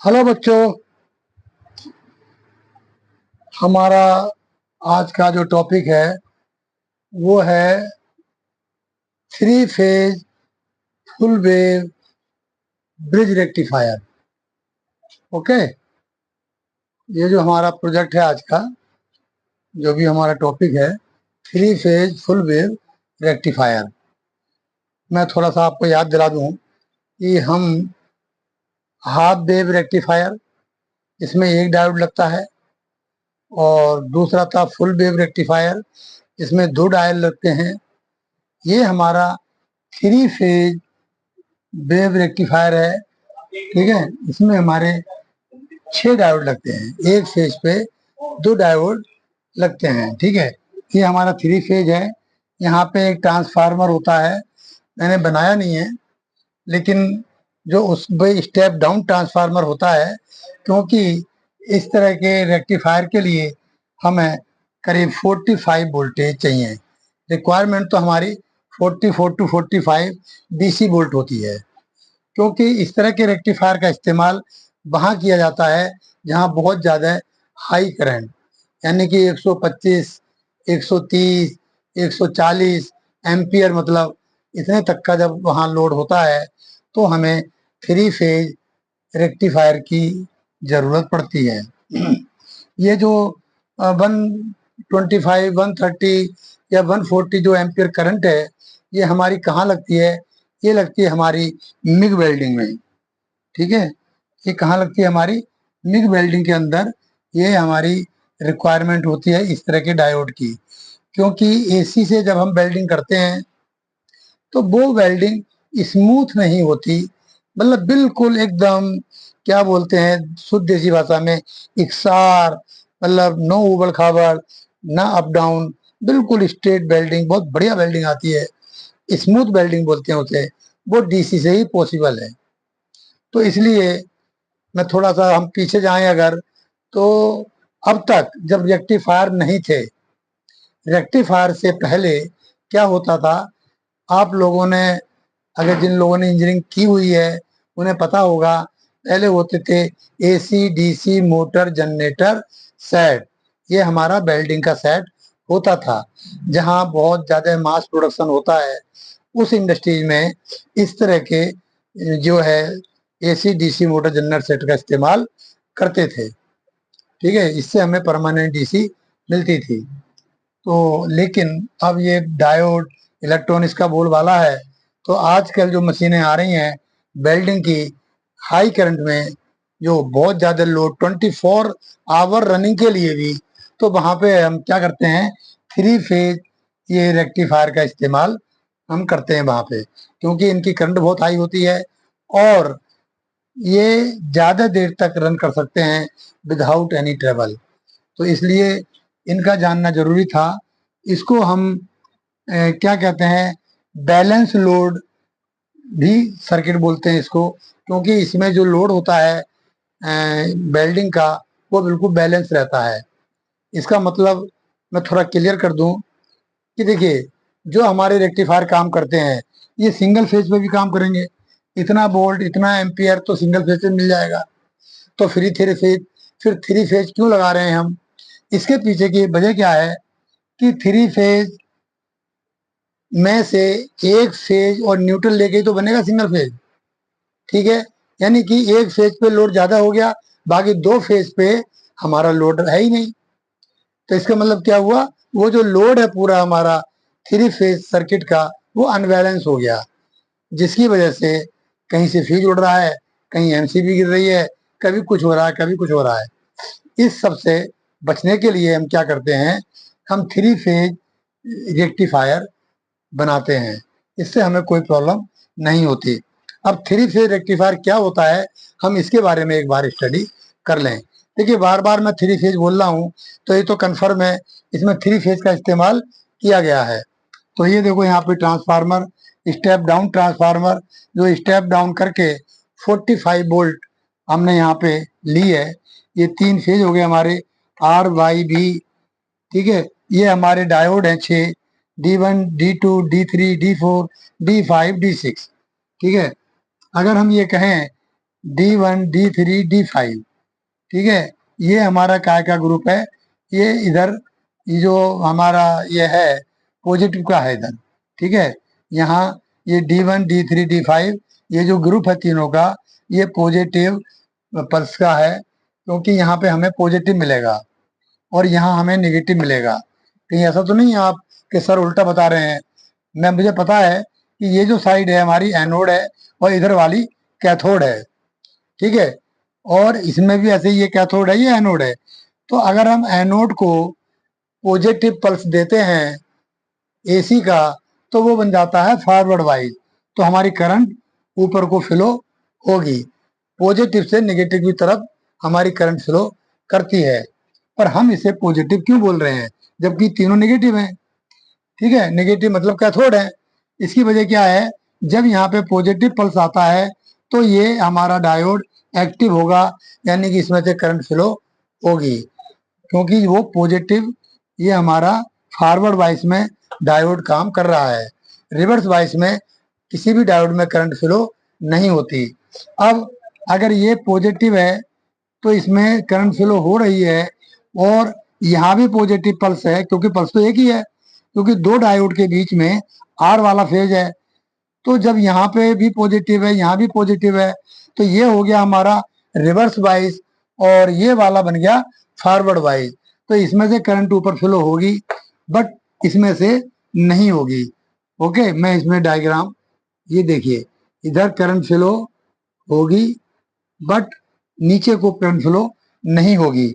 Hello बच्चों, हमारा आज का जो टॉपिक है वो है three phase full wave bridge rectifier. Okay, ये जो हमारा प्रोजेक्ट है आज का, जो भी हमारा टॉपिक है, three phase full wave rectifier. मैं थोड़ा सा आपको याद दिला दूं कि हम हाफ वेव रेक्टिफायर, इसमें एक डायोड लगता है, और दूसरा था फुल वेव रेक्टिफायर, इसमें दो डायोड लगते हैं। ये हमारा थ्री फेज वेव रेक्टिफायर है। ठीक है, इसमें हमारे 6 डायोड लगते हैं, एक फेज पे 2 डायोड लगते हैं। ठीक है, ये हमारा थ्री फेज है। यहाँ पे एक ट्रांसफार्मर होता है, मैंने बनाया नहीं है, लेकिन जो उस पे स्टेप डाउन ट्रांसफार्मर होता है, क्योंकि इस तरह के रेक्टिफायर के लिए हमें करीब 45 वोल्टेज चाहिए। रिक्वायरमेंट तो हमारी 44 टू 45 डीसी वोल्ट होती है, क्योंकि इस तरह के रेक्टिफायर का इस्तेमाल वहां किया जाता है जहां बहुत ज़्यादा हाई करंट, यानी कि 125, 130, 140 एम्पियर, मतलब इतने तक का जब वहां लोड होता है तो हमें थ्री फेज रेक्टिफायर की जरूरत पड़ती है। ये जो 125, 130 या 140 जो एम्पियर करंट है, ये हमारी कहाँ लगती है? ये लगती है हमारी मिग वेल्डिंग में। ठीक है, ये कहाँ लगती है? हमारी मिग वेल्डिंग के अंदर ये हमारी रिक्वायरमेंट होती है इस तरह के डायोड की, क्योंकि एसी से जब हम वेल्डिंग करते हैं तो वो वेल्डिंग स्मूथ नहीं होती, मतलब बिल्कुल एकदम, क्या बोलते हैं शुद्ध देसी भाषा में, इकसार, मतलब नो उबड़ खाबड़, ना अप डाउन, बिल्कुल स्ट्रेट वेल्डिंग, बहुत बढ़िया वेल्डिंग आती है, स्मूथ वेल्डिंग बोलते हैं उसे। वो डीसी से ही पॉसिबल है। तो इसलिए मैं थोड़ा सा, हम पीछे जाएं अगर, तो अब तक जब रेक्टिफायर नहीं थे, रेक्टिफायर से पहले क्या होता था, आप लोगों ने, अगर जिन लोगों ने इंजीनियरिंग की हुई है उन्हें पता होगा, पहले होते थे AC DC motor generator set. ये हमारा वेल्डिंग का सेट होता था। जहां बहुत ज्यादा मास प्रोडक्शन होता है उस इंडस्ट्रीज में इस तरह के जो है AC DC motor generator set का इस्तेमाल करते थे। ठीक है, इससे हमें परमानेंट डीसी मिलती थी। तो लेकिन अब ये डायोड इलेक्ट्रॉनिक्स का बोलबाला है, तो आजकल जो मशीनें आ रही हैं वेल्डिंग की, हाई करंट में, जो बहुत ज्यादा लोड 24 आवर रनिंग के लिए भी, तो वहां पे हम क्या करते हैं, थ्री फेज ये रेक्टिफायर का इस्तेमाल हम करते हैं वहां पे, क्योंकि इनकी करंट बहुत हाई होती है और ये ज्यादा देर तक रन कर सकते हैं विदाउट एनी ट्रेबल। तो इसलिए इनका जानना जरूरी था। इसको हम क्या कहते हैं, बैलेंस लोड भी सर्किट बोलते हैं इसको, क्योंकि इसमें जो लोड होता है वेल्डिंग का, वो बिल्कुल बैलेंस रहता है। इसका मतलब मैं थोड़ा क्लियर कर दूं कि देखिए, जो हमारे रेक्टिफायर काम करते हैं ये सिंगल फेज पे भी काम करेंगे। इतना वोल्ट इतना एम्पियर तो सिंगल फेज से मिल जाएगा। तो फिर थ्री फेज क्यों लगा रहे हैं हम? इसके पीछे की वजह क्या है कि थ्री फेज में से एक फेज और न्यूट्रल लेके ही तो बनेगा सिंगल फेज। ठीक है, यानी कि एक फेज पे लोड ज्यादा हो गया, बाकी दो फेज पे हमारा लोड है ही नहीं। तो इसका मतलब क्या हुआ, वो जो लोड है पूरा हमारा थ्री फेज सर्किट का, वो अनबैलेंस हो गया, जिसकी वजह से कहीं से फ्यूज उड़ रहा है, कहीं एमसीबी गिर रही है, कभी कुछ हो रहा है, कभी कुछ हो रहा है। इस सब से बचने के लिए हम क्या करते हैं, हम थ्री फेज रेक्टिफायर बनाते हैं। इससे हमें कोई प्रॉब्लम नहीं होती। अब थ्री फेज रेक्टिफायर क्या होता है, हम इसके बारे में एक बार स्टडी कर लें। देखिए, बार बार मैं थ्री फेज बोल रहा हूँ तो ये तो कन्फर्म है इसमें थ्री फेज का इस्तेमाल किया गया है। तो ये देखो, यहाँ पे ट्रांसफार्मर, स्टेप डाउन ट्रांसफार्मर, जो स्टेप डाउन करके 45 वोल्ट हमने यहाँ पे ली है। ये 3 फेज हो गए हमारे, आर वाई बी। ठीक है, ये हमारे डायोड हैं 6, D1 D2 D3 D4 D5 D6। ठीक है, अगर हम ये कहें D1 D3 D5, ठीक है। ये हमारा काय का ग्रुप है। ये इधर ये जो हमारा ये है पॉजिटिव का है इधर, ठीक है। यहाँ ये D1 D3 D5 ये जो ग्रुप है तीनों का, ये पॉजिटिव पल्स का है, क्योंकि यहाँ पे हमें पॉजिटिव मिलेगा और यहाँ हमें नेगेटिव मिलेगा। कहीं ऐसा तो नहीं है आप कि सर उल्टा बता रहे हैं। मुझे पता है कि ये जो साइड है हमारी एनोड है और इधर वाली कैथोड है, ठीक है। और इसमें भी ऐसे ही ये कैथोड है, ये एनोड है। तो अगर हम एनोड को पॉजिटिव पल्स देते हैं एसी का, तो वो बन जाता है फॉरवर्ड वाइज, तो हमारी करंट ऊपर को फ्लो होगी, पॉजिटिव से नेगेटिव की तरफ हमारी करंट फ्लो करती है। पर हम इसे पॉजिटिव क्यों बोल रहे हैं जबकि तीनों नेगेटिव हैं, ठीक है। नेगेटिव मतलब कैथोड है। इसकी वजह क्या है, जब यहाँ पे पॉजिटिव पल्स आता है तो ये हमारा डायोड एक्टिव होगा, यानी कि इसमें से करंट फ्लो होगी, क्योंकि वो पॉजिटिव, ये हमारा फॉरवर्ड वाइस में डायोड काम कर रहा है, रिवर्स वाइस में किसी भी डायोड में करंट फ्लो नहीं होती। अब अगर ये पॉजिटिव है तो इसमें करंट फ्लो हो रही है, और यहाँ भी पॉजिटिव पल्स है, क्योंकि पल्स तो एक ही है, क्योंकि दो डायोड के बीच में आर वाला फेज है। तो जब यहाँ पे भी पॉजिटिव है, यहाँ भी पॉजिटिव है, तो ये हो गया हमारा रिवर्स वाइज, और ये वाला बन गया फॉरवर्ड वाइज। तो इसमें से करंट ऊपर फ्लो होगी, बट इसमें से नहीं होगी। ओके, मैं इसमें डायग्राम, ये देखिए, इधर करंट फ्लो होगी, बट नीचे को करंट फ्लो नहीं होगी।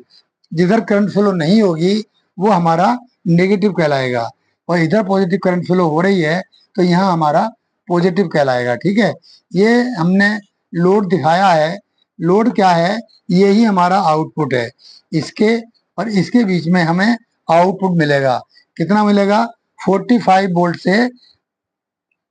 जिधर करंट फ्लो नहीं होगी वो हमारा नेगेटिव कहलाएगा, और इधर पॉजिटिव करंट फ्लो हो रही है तो यहाँ हमारा पॉजिटिव कहलाएगा, ठीक है। ये हमने लोड दिखाया है। लोड क्या है, ये ही हमारा आउटपुट है। इसके और इसके बीच में हमें आउटपुट मिलेगा, कितना मिलेगा, 45 वोल्ट से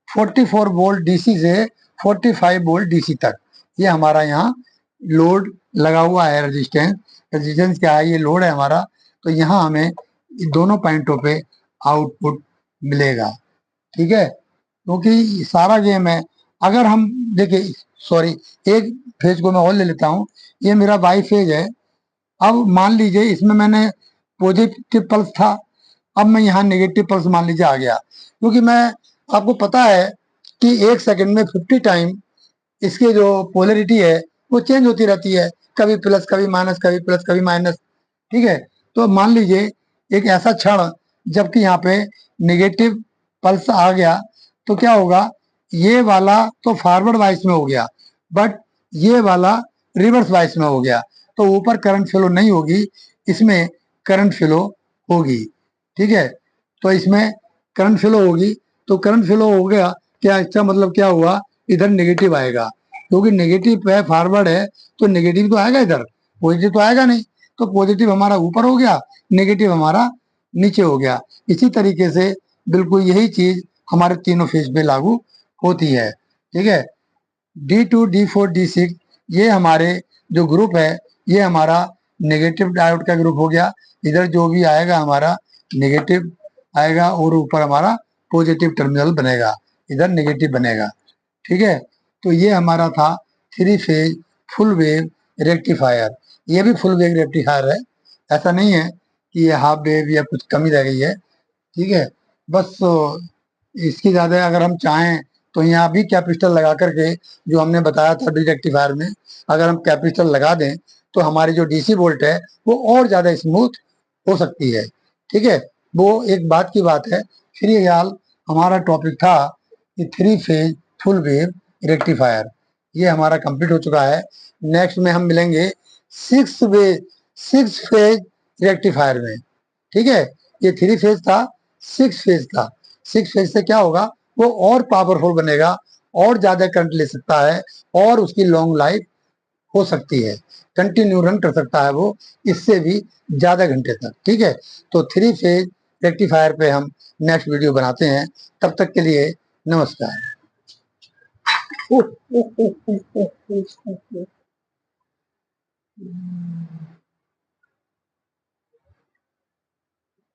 44 वोल्ट डीसी से 45 वोल्ट डीसी तक, ये हमारा यहाँ लोड लगा हुआ है। रेजिस्टेंस, रेजिस्टेंस क्या है, ये लोड है हमारा। तो यहाँ हमें दोनों पॉइंटों पे आउटपुट मिलेगा, ठीक है। क्योंकि सारा गेम है। अगर हम देखिए, सॉरी, एक फेज को मैं और ले लेता हूँ। ये मेरा वाई फेज है। अब मान लीजिए इसमें मैंने पॉजिटिव पल्स था, अब मैं यहाँ नेगेटिव पल्स मान लीजिए आ गया, क्योंकि मैं, आपको पता है कि एक सेकंड में 50 टाइम इसकी जो पोलरिटी है वो चेंज होती रहती है, कभी प्लस कभी माइनस, कभी प्लस कभी माइनस, ठीक है। तो मान लीजिए एक ऐसा क्षण जबकि यहाँ पे नेगेटिव पल्स आ गया, तो क्या होगा, ये वाला तो फॉरवर्ड वाइस में हो गया, बट ये वाला रिवर्स वाइस में हो गया। तो ऊपर करंट फ्लो नहीं होगी, इसमें करंट फ्लो होगी, ठीक है। तो इसमें करंट फ्लो होगी, तो करंट फ्लो हो गया, क्या इसका मतलब क्या हुआ, इधर नेगेटिव आएगा, क्योंकि नेगेटिव है, फॉरवर्ड है, तो नेगेटिव तो आएगा इधर, पॉजिटिव तो आएगा नहीं। तो पॉजिटिव हमारा ऊपर हो गया, नेगेटिव हमारा नीचे हो गया। इसी तरीके से बिल्कुल यही चीज हमारे तीनों फेज पे लागू होती है, ठीक है। D2 D4 D6 ये हमारे जो ग्रुप है, ये हमारा नेगेटिव डायोड का ग्रुप हो गया। इधर जो भी आएगा हमारा नेगेटिव आएगा, और ऊपर हमारा पॉजिटिव टर्मिनल बनेगा, इधर नेगेटिव बनेगा, ठीक है। तो ये हमारा था three phase full wave rectifier. ये भी फुल वेव रेक्टिफायर है, ऐसा नहीं है कि ये हाफ वेव या कुछ कमी रह गई है, ठीक है। बस इसकी ज्यादा अगर हम चाहें तो यहाँ भी कैपेसिटर लगा करके, जो हमने बताया था डी रेक्टिफायर में, अगर हम कैपेसिटर लगा दें तो हमारी जो डीसी वोल्ट है वो और ज्यादा स्मूथ हो सकती है, ठीक है। वो एक बात की बात है। फिलहाल हमारा टॉपिक था कि three phase full wave rectifier, ये हमारा कंप्लीट हो चुका है। नेक्स्ट में हम मिलेंगे सिक्स फेज रेक्टिफायर में, ठीक है। ये थ्री फेज था, सिक्स फेज था। सिक्स फेज से क्या होगा, वो और पावरफुल बनेगा, और ज्यादा करंट ले सकता है, और उसकी लॉन्ग लाइफ हो सकती है, कंटिन्यू रन कर सकता है वो इससे भी ज्यादा घंटे तक, ठीक है। तो थ्री फेज रेक्टिफायर पे हम नेक्स्ट वीडियो बनाते हैं। तब तक के लिए नमस्कार।